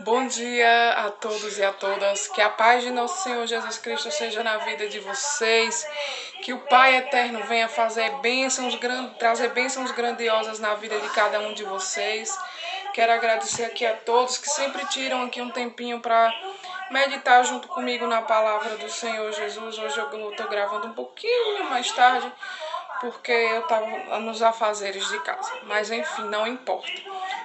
Bom dia a todos e a todas. Que a paz de nosso Senhor Jesus Cristo seja na vida de vocês. Que o Pai Eterno venha trazer bênçãos grandiosas na vida de cada um de vocês. Quero agradecer aqui a todos que sempre tiram aqui um tempinho para meditar junto comigo na palavra do Senhor Jesus. Hoje eu estou gravando um pouquinho mais tarde, porque eu estava nos afazeres de casa. Mas enfim, não importa.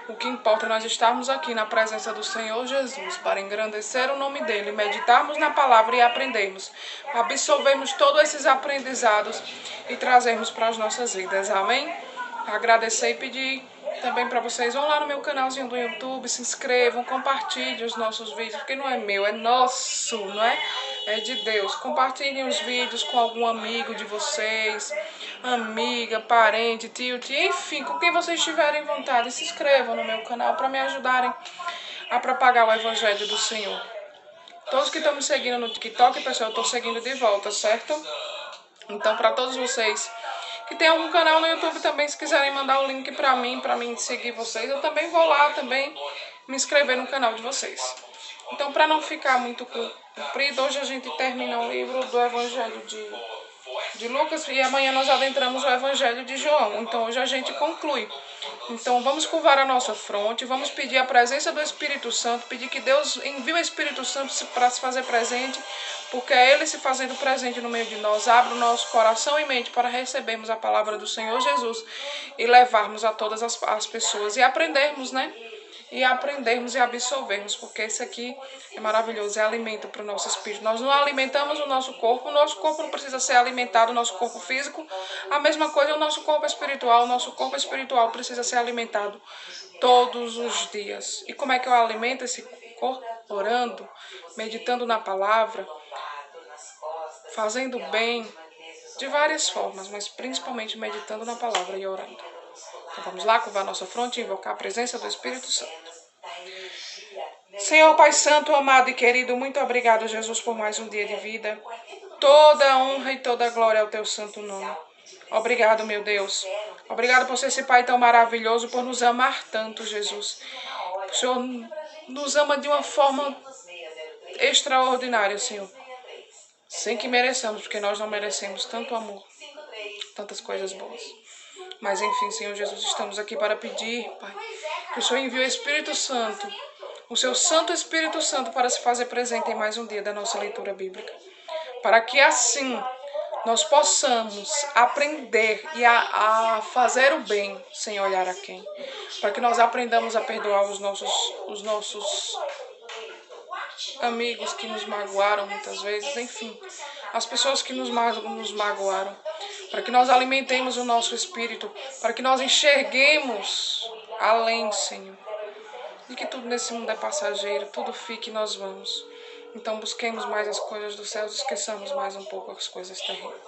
O que importa é nós estarmos aqui na presença do Senhor Jesus para engrandecer o nome dEle, meditarmos na palavra e aprendermos, absorvermos todos esses aprendizados e trazermos para as nossas vidas. Amém? Agradecer e pedir também para vocês, vão lá no meu canalzinho do YouTube, se inscrevam, compartilhem os nossos vídeos, porque não é meu, é nosso, não é? É de Deus. Compartilhem os vídeos com algum amigo de vocês, amiga, parente, tio, tia, enfim, com quem vocês tiverem vontade. Se inscrevam no meu canal para me ajudarem a propagar o Evangelho do Senhor. Todos que estão me seguindo no TikTok, pessoal, eu estou seguindo de volta, certo? Então, para todos vocês que tem algum canal no YouTube também, se quiserem mandar o link para mim seguir vocês, eu também vou lá também me inscrever no canal de vocês. Então, para não ficar muito comprido, hoje a gente termina o livro do Evangelho de Lucas e amanhã nós adentramos o Evangelho de João. Então, hoje a gente conclui. Então, vamos curvar a nossa fronte, vamos pedir a presença do Espírito Santo, pedir que Deus envie o Espírito Santo para se fazer presente, porque é Ele se fazendo presente no meio de nós. Abre o nosso coração e mente para recebermos a palavra do Senhor Jesus e levarmos a todas as pessoas e aprendermos, né? E aprendermos e absorvermos, porque isso aqui é maravilhoso, é alimento para o nosso espírito. Nós não alimentamos o nosso corpo não precisa ser alimentado, o nosso corpo físico. A mesma coisa é o nosso corpo espiritual precisa ser alimentado todos os dias. E como é que eu alimento esse corpo? Orando, meditando na palavra, fazendo bem, de várias formas, mas principalmente meditando na palavra e orando. Então vamos lá, curvar nossa fronte e invocar a presença do Espírito Santo. Senhor Pai Santo, amado e querido, muito obrigado, Jesus, por mais um dia de vida. Toda honra e toda glória ao teu santo nome. Obrigado, meu Deus. Obrigado por ser esse Pai tão maravilhoso, por nos amar tanto, Jesus. O Senhor nos ama de uma forma extraordinária, Senhor. Sem que mereçamos, porque nós não merecemos tanto amor, tantas coisas boas. Mas enfim, Senhor Jesus, estamos aqui para pedir, Pai, que o Senhor envie o Espírito Santo, o seu Santo Espírito Santo, para se fazer presente em mais um dia da nossa leitura bíblica. Para que assim nós possamos aprender e a fazer o bem sem olhar a quem. Para que nós aprendamos a perdoar os nossos amigos que nos magoaram muitas vezes, enfim, as pessoas que nos magoaram. Para que nós alimentemos o nosso espírito, para que nós enxerguemos além, Senhor. E que tudo nesse mundo é passageiro, tudo fique e nós vamos. Então busquemos mais as coisas dos céus, esqueçamos mais um pouco as coisas terrenas.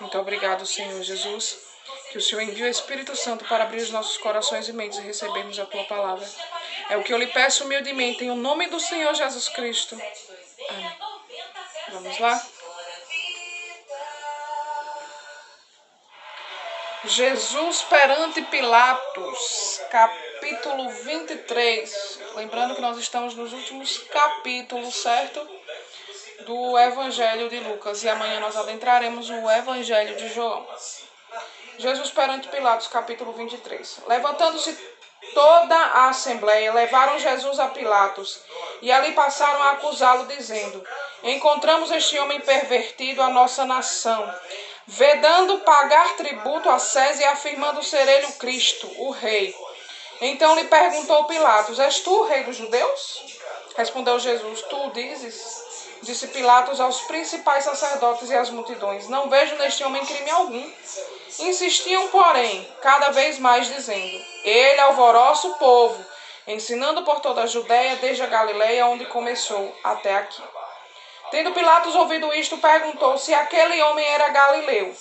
Muito obrigado, Senhor Jesus, que o Senhor envie o Espírito Santo para abrir os nossos corações e mentes e recebermos a Tua palavra. É o que eu lhe peço humildemente, em o nome do Senhor Jesus Cristo. Amém. Vamos lá? Jesus perante Pilatos, capítulo 23. Lembrando que nós estamos nos últimos capítulos, certo? Do Evangelho de Lucas. E amanhã nós adentraremos o Evangelho de João. Jesus perante Pilatos, capítulo 23. Levantando-se toda a assembleia, levaram Jesus a Pilatos. E ali passaram a acusá-lo, dizendo: encontramos este homem pervertido a nossa nação, vedando pagar tributo a César e afirmando ser ele o Cristo, o rei. Então lhe perguntou Pilatos: és tu o rei dos judeus? Respondeu Jesus: tu dizes. Disse Pilatos aos principais sacerdotes e às multidões: não vejo neste homem crime algum. Insistiam, porém, cada vez mais, dizendo: ele alvoroça o povo, ensinando por toda a Judéia, desde a Galileia, onde começou, até aqui. Tendo Pilatos ouvido isto, perguntou se aquele homem era galileu.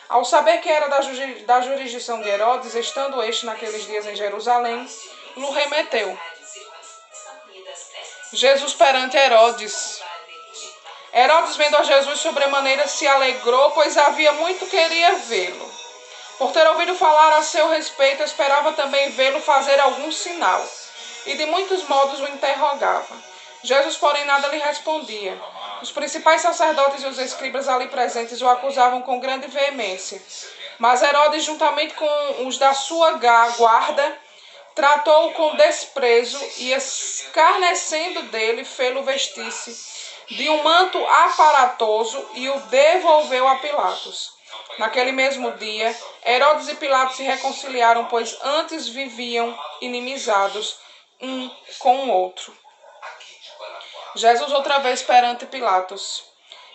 Ao saber que era da jurisdição de Herodes, estando este naqueles dias em Jerusalém, o remeteu. Jesus perante Herodes. Herodes, vendo a Jesus sobremaneira, se alegrou, pois havia muito queria vê-lo. Por ter ouvido falar a seu respeito, esperava também vê-lo fazer algum sinal. e de muitos modos o interrogava. Jesus, porém, nada lhe respondia. Os principais sacerdotes e os escribas ali presentes o acusavam com grande veemência. Mas Herodes, juntamente com os da sua guarda, tratou-o com desprezo e, escarnecendo dele, fê-lo vestir-se de um manto aparatoso e o devolveu a Pilatos. Naquele mesmo dia, Herodes e Pilatos se reconciliaram, pois antes viviam inimizados um com o outro. Jesus outra vez perante Pilatos.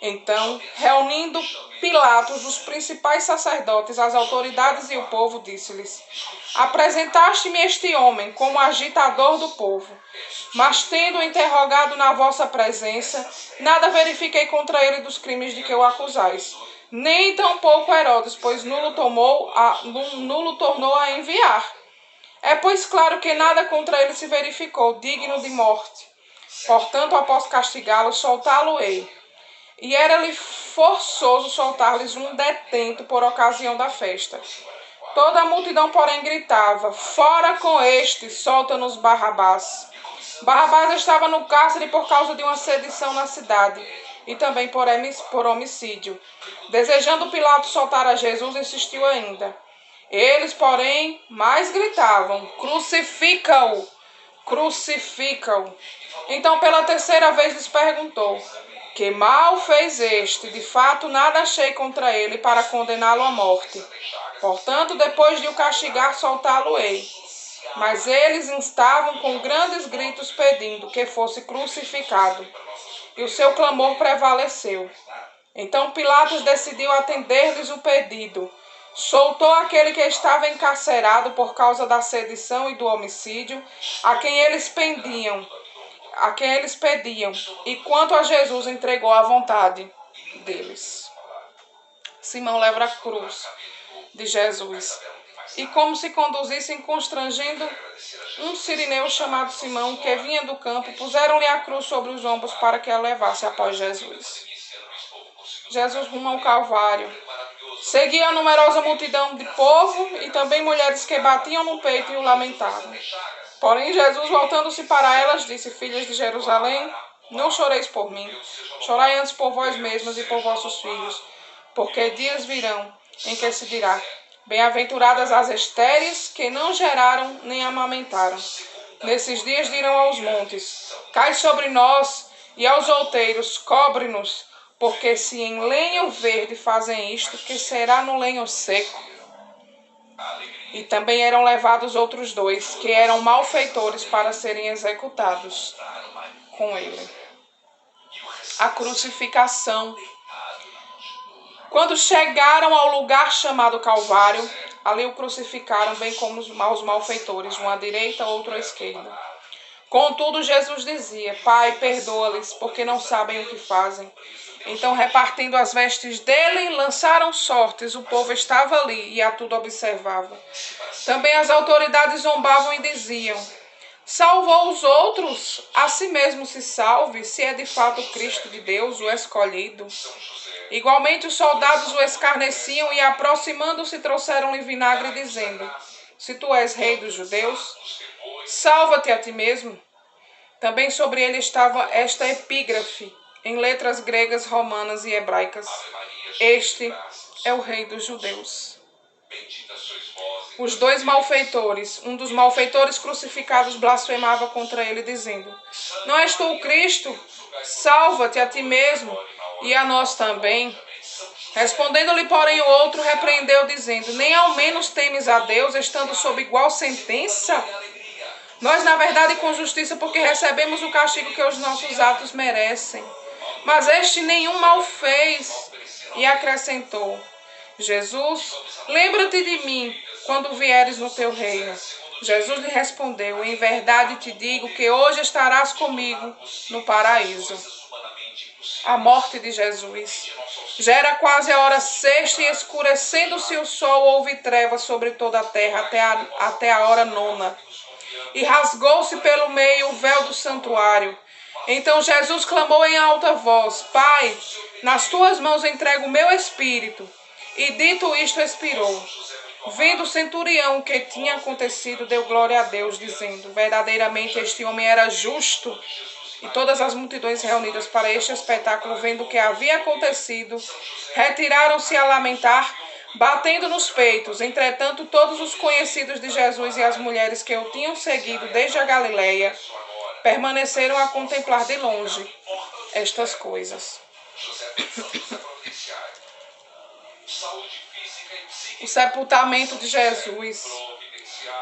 Então, reunindo Pilatos, os principais sacerdotes, as autoridades e o povo, disse-lhes: apresentaste-me este homem como agitador do povo, mas tendo-o interrogado na vossa presença, nada verifiquei contra ele dos crimes de que o acusais. Nem tampouco Herodes, pois nulo tornou a enviar. É, pois, claro que nada contra ele se verificou, digno de morte. Portanto, após castigá-lo, soltá-lo-ei. E era-lhe forçoso soltar-lhes um detento por ocasião da festa. Toda a multidão, porém, gritava: fora com este, solta-nos Barrabás. Barrabás estava no cárcere por causa de uma sedição na cidade, e também por homicídio. Desejando Pilatos soltar a Jesus, insistiu ainda. Eles, porém, mais gritavam: crucifica-o! Crucifica-o! Então, pela terceira vez, lhes perguntou: que mal fez este? De fato, nada achei contra ele para condená-lo à morte. Portanto, depois de o castigar, soltá-lo-ei. Mas eles instavam com grandes gritos, pedindo que fosse crucificado. E o seu clamor prevaleceu. Então Pilatos decidiu atender-lhes o pedido. Soltou aquele que estava encarcerado por causa da sedição e do homicídio, a quem eles pediam, e quanto a Jesus, entregou à vontade deles. Simão leva a cruz de Jesus, e como se conduzissem constrangendo um sirineu chamado Simão, que vinha do campo, puseram-lhe a cruz sobre os ombros para que a levasse após Jesus. Jesus rumo ao Calvário. Seguia a numerosa multidão de povo e também mulheres que batiam no peito e o lamentavam. Porém, Jesus, voltando-se para elas, disse: filhas de Jerusalém, não choreis por mim, chorai antes por vós mesmas e por vossos filhos, porque dias virão em que se dirá: bem-aventuradas as estéreis que não geraram nem amamentaram. Nesses dias dirão aos montes: cai sobre nós, e aos outeiros: cobre-nos, porque se em lenho verde fazem isto, que será no lenho seco? E também eram levados outros dois, que eram malfeitores, para serem executados com ele. A crucificação. Quando chegaram ao lugar chamado Calvário, ali o crucificaram, bem como os malfeitores, um à direita, outro à esquerda. Contudo, Jesus dizia: Pai, perdoa-lhes, porque não sabem o que fazem. Então, repartindo as vestes dele, lançaram sortes. O povo estava ali e a tudo observava. Também as autoridades zombavam e diziam: salvou os outros, a si mesmo se salve, se é de fato o Cristo de Deus, o escolhido. Igualmente os soldados o escarneciam e, aproximando-se, trouxeram-lhe vinagre, dizendo: se tu és rei dos judeus, salva-te a ti mesmo. Também sobre ele estava esta epígrafe, em letras gregas, romanas e hebraicas: este é o rei dos judeus. Os dois malfeitores, um dos malfeitores crucificados, blasfemava contra ele, dizendo: não és tu o Cristo? Salva-te a ti mesmo e a nós também. Respondendo-lhe, porém, o outro repreendeu, dizendo: nem ao menos temes a Deus, estando sob igual sentença? Nós, na verdade, com justiça, porque recebemos o castigo que os nossos atos merecem. Mas este nenhum mal fez. E acrescentou: Jesus, lembra-te de mim quando vieres no teu reino. Jesus lhe respondeu: em verdade te digo que hoje estarás comigo no paraíso. A morte de Jesus. Já era quase a hora sexta, e escurecendo-se o sol, houve trevas sobre toda a terra até a hora nona. E rasgou-se pelo meio o véu do santuário. Então Jesus clamou em alta voz: Pai, nas tuas mãos entrego o meu espírito. E dito isto, expirou. Vendo o centurião o que tinha acontecido, deu glória a Deus, dizendo: verdadeiramente este homem era justo. E todas as multidões reunidas para este espetáculo, vendo o que havia acontecido, retiraram-se a lamentar, batendo nos peitos. Entretanto, todos os conhecidos de Jesus e as mulheres que o tinham seguido desde a Galileia permaneceram a contemplar de longe estas coisas. O sepultamento de Jesus.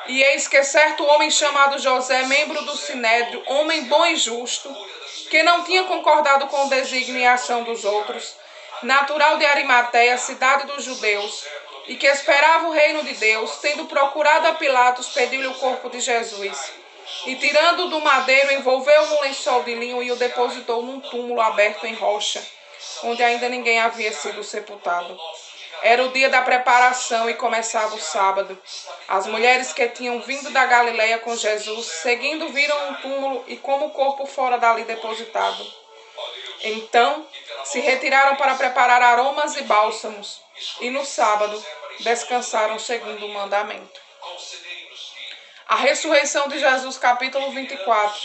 E eis que certo homem chamado José, membro do Sinédrio, homem bom e justo, que não tinha concordado com o desígnio e a ação dos outros, natural de Arimateia, cidade dos judeus, e que esperava o reino de Deus, tendo procurado a Pilatos, pediu-lhe o corpo de Jesus. E tirando-o do madeiro, envolveu-o num lençol de linho e o depositou num túmulo aberto em rocha, onde ainda ninguém havia sido sepultado. Era o dia da preparação e começava o sábado. As mulheres que tinham vindo da Galileia com Jesus, seguindo, viram um túmulo e como o corpo fora dali depositado. Então se retiraram para preparar aromas e bálsamos, e no sábado descansaram segundo o mandamento. A ressurreição de Jesus, capítulo 24.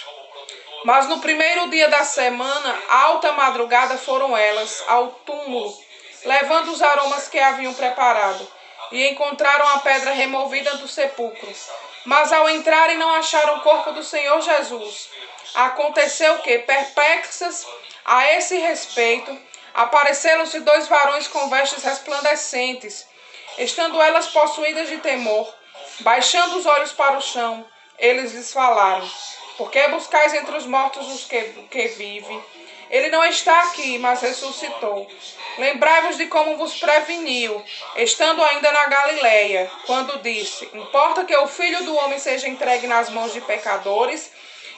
Mas no primeiro dia da semana, alta madrugada, foram elas ao túmulo, levando os aromas que haviam preparado, e encontraram a pedra removida do sepulcro. Mas ao entrarem não acharam o corpo do Senhor Jesus. Aconteceu que, perplexas a esse respeito, apareceram-se dois varões com vestes resplandecentes. Estando elas possuídas de temor, baixando os olhos para o chão, eles lhes falaram: por que buscais entre os mortos os que vivem? Ele não está aqui, mas ressuscitou. Lembrai-vos de como vos preveniu, estando ainda na Galileia, quando disse: importa que o Filho do Homem seja entregue nas mãos de pecadores,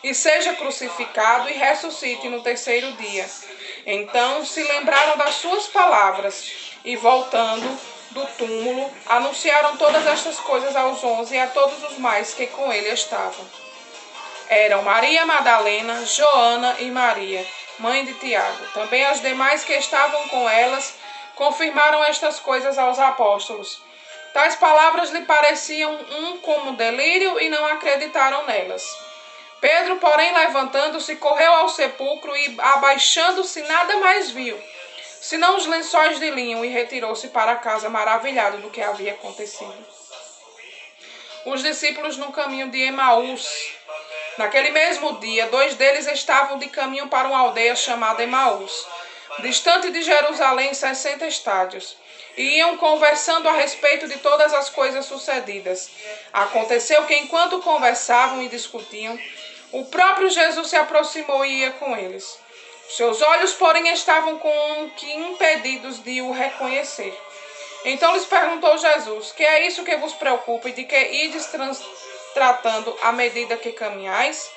e seja crucificado e ressuscite no terceiro dia. Então se lembraram das suas palavras, e voltando do túmulo, anunciaram todas estas coisas aos 11 e a todos os mais que com ele estavam. Eram Maria Madalena, Joana e Maria, mãe de Tiago. Também as demais que estavam com elas confirmaram estas coisas aos apóstolos. Tais palavras lhe pareciam como delírio e não acreditaram nelas. Pedro, porém, levantando-se, correu ao sepulcro e, abaixando-se, nada mais viu, senão os lençóis de linho, e retirou-se para casa maravilhado do que havia acontecido. Os discípulos no caminho de Emaús. Naquele mesmo dia, 2 deles estavam de caminho para uma aldeia chamada Emaús, distante de Jerusalém 60 estádios, e iam conversando a respeito de todas as coisas sucedidas. Aconteceu que, enquanto conversavam e discutiam, o próprio Jesus se aproximou e ia com eles. Seus olhos, porém, estavam com que impedidos de o reconhecer. Então lhes perguntou Jesus: que é isso que vos preocupa e de que ides tratando à medida que caminhais?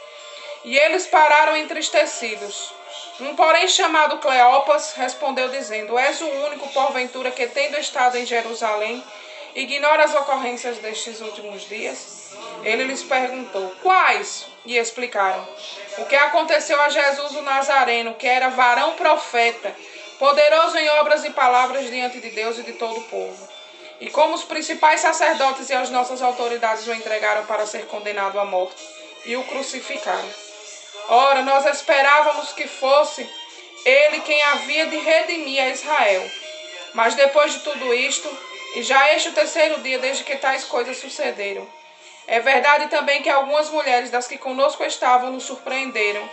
E eles pararam entristecidos. Um, porém, chamado Cleopas, respondeu dizendo: és o único, porventura, que, tendo estado em Jerusalém, ignora as ocorrências destes últimos dias? Ele lhes perguntou: quais? E explicaram: o que aconteceu a Jesus o Nazareno, que era varão profeta, poderoso em obras e palavras diante de Deus e de todo o povo. E como os principais sacerdotes e as nossas autoridades o entregaram para ser condenado à morte, e o crucificaram. Ora, nós esperávamos que fosse ele quem havia de redimir a Israel. Mas depois de tudo isto, e já este o terceiro dia desde que tais coisas sucederam, é verdade também que algumas mulheres das que conosco estavam nos surpreenderam,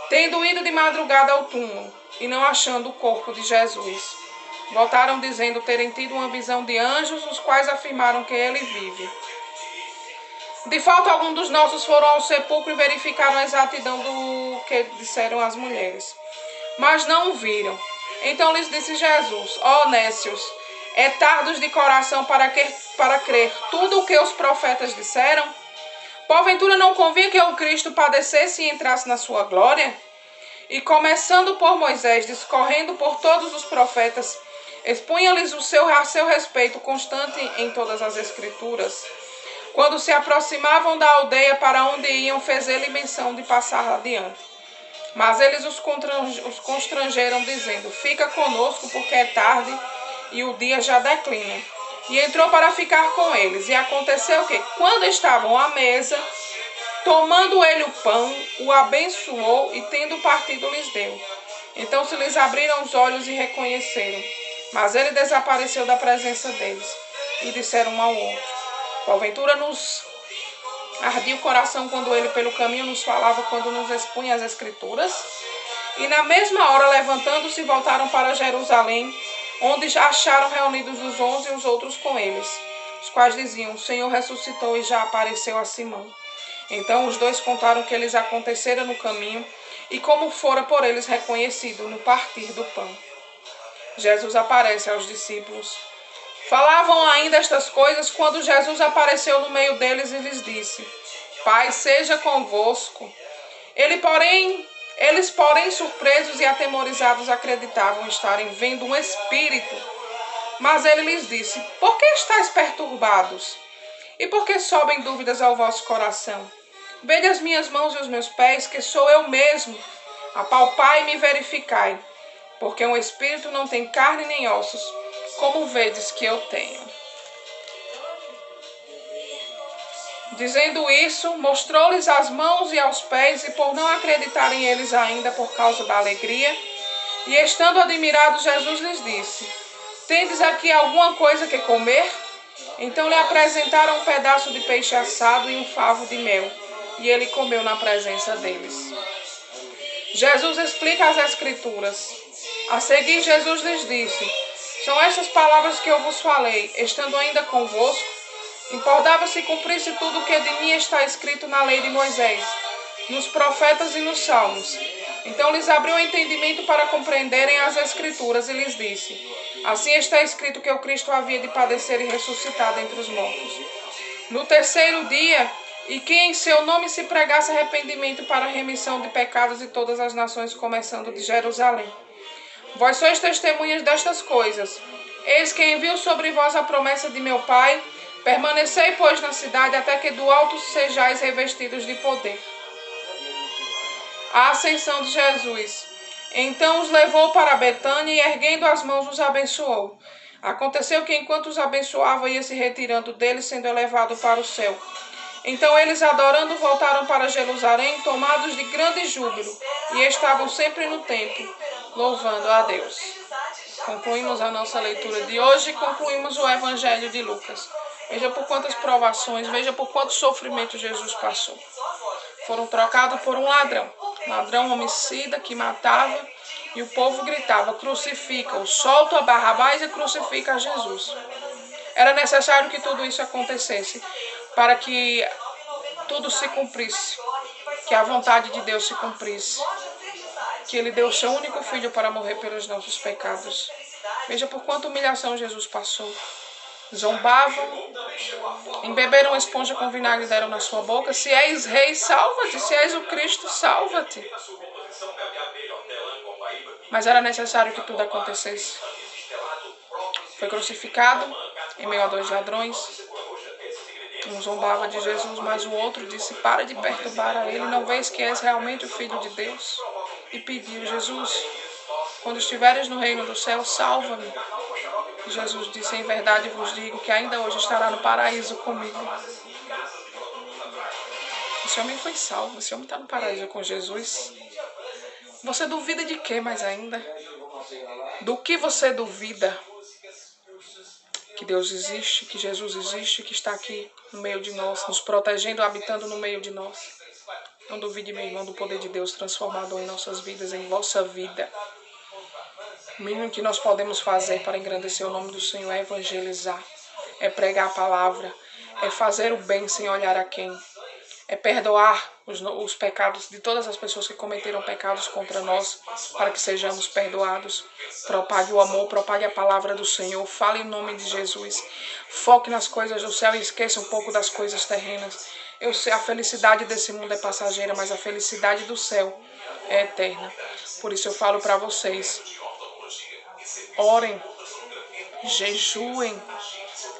tendo ido de madrugada ao túmulo e não achando o corpo de Jesus. Voltaram dizendo terem tido uma visão de anjos, os quais afirmaram que ele vive. De fato, alguns dos nossos foram ao sepulcro e verificaram a exatidão do que disseram as mulheres, mas não o viram. Então lhes disse Jesus: ó nécios, é tardos de coração para crer tudo o que os profetas disseram? Porventura não convinha que o Cristo padecesse e entrasse na sua glória? E começando por Moisés, discorrendo por todos os profetas, expunha-lhes a seu respeito constante em todas as Escrituras. Quando se aproximavam da aldeia para onde iam, fez ele menção de passar adiante. Mas eles os constrangeram, dizendo: fica conosco, porque é tarde e o dia já declina. e entrou para ficar com eles. E aconteceu que, quando estavam à mesa, tomando ele o pão, o abençoou e, tendo partido, lhes deu. Então se lhes abriram os olhos e reconheceram. Mas ele desapareceu da presença deles. E disseram um ao outro: porventura nos ardia o coração quando ele pelo caminho nos falava, quando nos expunha as Escrituras? E na mesma hora, levantando-se, voltaram para Jerusalém, onde acharam reunidos os 11 e os outros com eles, os quais diziam: o Senhor ressuscitou e já apareceu a Simão. Então os dois contaram o que lhes acontecera no caminho e como fora por eles reconhecido no partir do pão. Jesus aparece aos discípulos. Falavam ainda estas coisas quando Jesus apareceu no meio deles e lhes disse: Pai seja convosco. Eles, porém, surpresos e atemorizados, acreditavam estarem vendo um espírito. Mas ele lhes disse: por que estáis perturbados? E por que sobem dúvidas ao vosso coração? Vede as minhas mãos e os meus pés, que sou eu mesmo. Apalpai e me verificai, porque um espírito não tem carne nem ossos, como vedes que eu tenho. Dizendo isso, mostrou-lhes as mãos e aos pés, e por não acreditarem eles ainda por causa da alegria, e estando admirados, Jesus lhes disse: tendes aqui alguma coisa que comer? Então lhe apresentaram um pedaço de peixe assado e um favo de mel, e ele comeu na presença deles. Jesus explica as Escrituras. A seguir, Jesus lhes disse: são estas palavras que eu vos falei, estando ainda convosco. Importava se cumprisse tudo o que de mim está escrito na lei de Moisés, nos profetas e nos salmos. Então lhes abriu o entendimento para compreenderem as Escrituras e lhes disse: assim está escrito que o Cristo havia de padecer e ressuscitar dentre os mortos no terceiro dia, e que em seu nome se pregasse arrependimento para a remissão de pecados de todas as nações, começando de Jerusalém. Vós sois testemunhas destas coisas. Eis que envio sobre vós a promessa de meu Pai. Permanecei, pois, na cidade, até que do alto sejais revestidos de poder. A ascensão de Jesus. Então os levou para Betânia e, erguendo as mãos, os abençoou. Aconteceu que, enquanto os abençoava, ia se retirando deles, sendo elevado para o céu. Então eles, adorando, voltaram para Jerusalém, tomados de grande júbilo, e estavam sempre no templo, louvando a Deus. Concluímos a nossa leitura de hoje e concluímos o Evangelho de Lucas. Veja por quantas provações, veja por quanto sofrimento Jesus passou. Foram trocados por um ladrão homicida que matava, e o povo gritava: crucifica-o, solta a Barrabás e crucifica a Jesus. Era necessário que tudo isso acontecesse para que tudo se cumprisse, que a vontade de Deus se cumprisse, que Ele deu o seu único filho para morrer pelos nossos pecados. Veja por quanta humilhação Jesus passou. Zombavam, embeberam esponja com vinagre e deram na sua boca. Se és rei, salva-te. Se és o Cristo, salva-te. Mas era necessário que tudo acontecesse. Foi crucificado em meio a dois ladrões. Um zombava de Jesus, mas o outro disse: para de perturbar a ele, não vês que és realmente o Filho de Deus? E pediu: Jesus, quando estiveres no reino do céu, salva-me. Jesus disse: em verdade vos digo que ainda hoje estará no paraíso comigo. Esse homem foi salvo, esse homem está no paraíso com Jesus. Você duvida de quê mais ainda? Do que você duvida? Que Deus existe, que Jesus existe, que está aqui no meio de nós, nos protegendo, habitando no meio de nós. Não duvide, meu irmão, do poder de Deus transformador em nossas vidas, em vossa vida. O mínimo que nós podemos fazer para engrandecer o nome do Senhor é evangelizar, é pregar a palavra, é fazer o bem sem olhar a quem, é perdoar os pecados de todas as pessoas que cometeram pecados contra nós, para que sejamos perdoados. Propague o amor, propague a palavra do Senhor, fale em nome de Jesus, foque nas coisas do céu e esqueça um pouco das coisas terrenas. Eu sei, a felicidade desse mundo é passageira, mas a felicidade do céu é eterna. Por isso eu falo para vocês: orem, jejuem,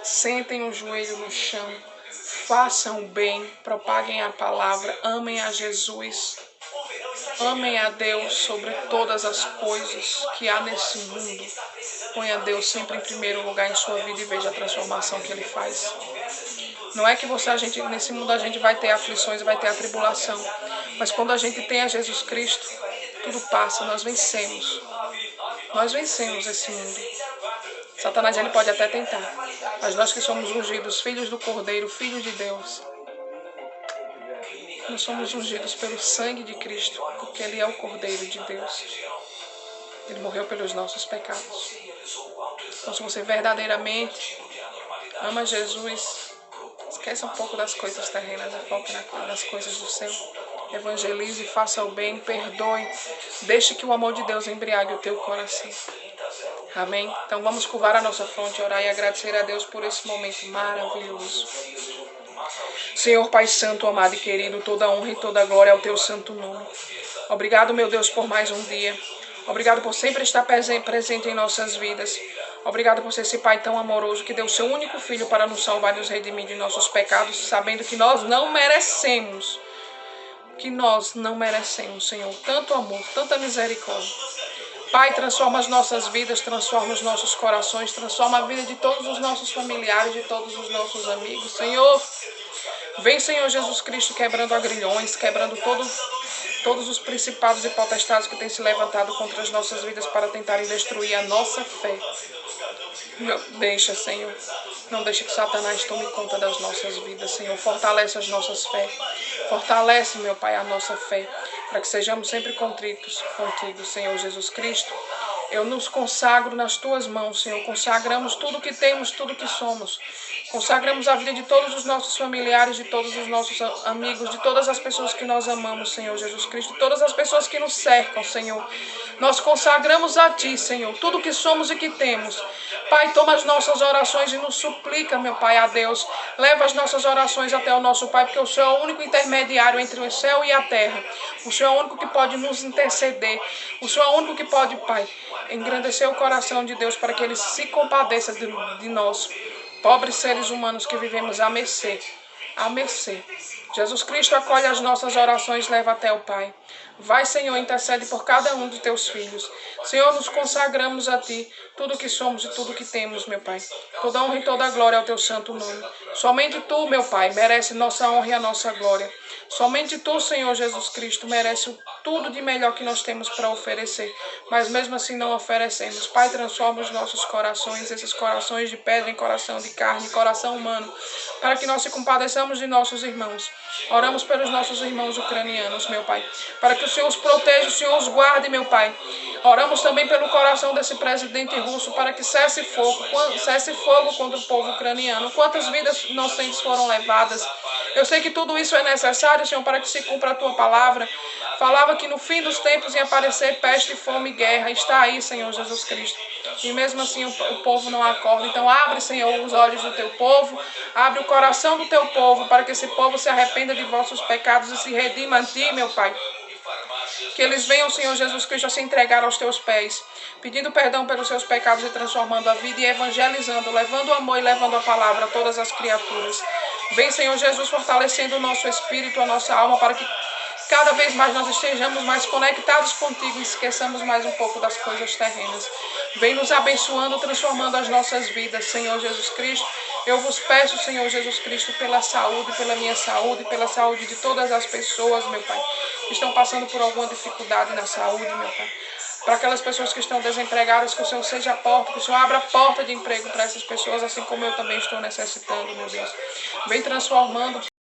sentem o joelho no chão, façam o bem, propaguem a palavra, amem a Jesus, amem a Deus sobre todas as coisas que há nesse mundo. Ponha Deus sempre em primeiro lugar em sua vida e veja a transformação que Ele faz. Não é que nesse mundo a gente vai ter aflições, vai ter a tribulação. Mas quando a gente tem a Jesus Cristo, tudo passa, nós vencemos. Nós vencemos esse mundo. Satanás ele pode até tentar, mas nós que somos ungidos, filhos do Cordeiro, filhos de Deus, nós somos ungidos pelo sangue de Cristo, porque Ele é o Cordeiro de Deus. Ele morreu pelos nossos pecados. Então, se você verdadeiramente ama Jesus, esqueça um pouco das coisas terrenas e foque nas coisas do céu. Evangelize, faça o bem, perdoe. Deixe que o amor de Deus embriague o teu coração. Amém? Então vamos curvar a nossa fronte, orar e agradecer a Deus por esse momento maravilhoso. Senhor Pai Santo, amado e querido, toda honra e toda glória ao teu santo nome. Obrigado, meu Deus, por mais um dia. Obrigado por sempre estar presente em nossas vidas. Obrigado por ser esse Pai tão amoroso que deu seu único Filho para nos salvar e nos redimir de nossos pecados, sabendo que nós não merecemos. Senhor, tanto amor, tanta misericórdia. Pai, transforma as nossas vidas, transforma os nossos corações, transforma a vida de todos os nossos familiares, de todos os nossos amigos. Senhor, vem, Senhor Jesus Cristo, quebrando agrilhões, quebrando todos os principados e potestades que têm se levantado contra as nossas vidas para tentarem destruir a nossa fé. Deixa, Senhor. Não deixe que Satanás tome conta das nossas vidas, Senhor. Fortalece as nossas fé. Fortalece, meu Pai, a nossa fé, para que sejamos sempre contritos contigo, Senhor Jesus Cristo. Eu nos consagro nas tuas mãos, Senhor. Consagramos tudo que temos, tudo que somos. Consagramos a vida de todos os nossos familiares, de todos os nossos amigos, de todas as pessoas que nós amamos, Senhor Jesus Cristo, todas as pessoas que nos cercam, Senhor. Nós consagramos a Ti, Senhor, tudo que somos e que temos. Pai, toma as nossas orações e nos suplica, meu Pai, a Deus. Leva as nossas orações até o nosso Pai, porque o Senhor é o único intermediário entre o céu e a terra. O Senhor é o único que pode nos interceder. O Senhor é o único que pode, Pai, engrandecer o coração de Deus para que Ele se compadeça de nós, pobres seres humanos que vivemos à mercê. À mercê. Jesus Cristo acolhe as nossas orações, leva até o Pai. Vai, Senhor, intercede por cada um dos teus filhos. Senhor, nos consagramos a Ti, tudo que somos e tudo que temos, meu Pai. Toda honra e toda glória ao Teu santo nome. Somente Tu, meu Pai, merece nossa honra e a nossa glória. Somente Tu, Senhor Jesus Cristo, merece tudo de melhor que nós temos para oferecer. Mas mesmo assim não oferecemos. Pai, transforma os nossos corações, esses corações de pedra em coração de carne, coração humano, para que nós se compadeçamos de nossos irmãos. Oramos pelos nossos irmãos ucranianos, meu Pai, para que o Senhor os proteja, o Senhor os guarde, meu Pai. Oramos também pelo coração desse presidente russo, para que cesse fogo contra o povo ucraniano. Quantas vidas inocentes foram levadas? Eu sei que tudo isso é necessário, Senhor, para que se cumpra a Tua palavra. Falava que no fim dos tempos ia aparecer peste, fome e guerra. Está aí, Senhor Jesus Cristo. E mesmo assim o povo não acorda. Então abre, Senhor, os olhos do Teu povo. Abre o coração do Teu povo, para que esse povo se arrependa de vossos pecados e se redima a Ti, meu Pai. Que eles venham, Senhor Jesus Cristo, a se entregar aos Teus pés, pedindo perdão pelos seus pecados e transformando a vida e evangelizando, levando o amor e levando a palavra a todas as criaturas. Vem, Senhor Jesus, fortalecendo o nosso espírito, a nossa alma, para que cada vez mais nós estejamos mais conectados contigo e esqueçamos mais um pouco das coisas terrenas. Vem nos abençoando, transformando as nossas vidas, Senhor Jesus Cristo. Eu vos peço, Senhor Jesus Cristo, pela saúde, pela minha saúde, pela saúde de todas as pessoas, meu Pai, que estão passando por alguma dificuldade na saúde, meu Pai. Para aquelas pessoas que estão desempregadas, que o Senhor seja a porta, que o Senhor abra a porta de emprego para essas pessoas, assim como eu também estou necessitando, meu Deus. Vem transformando,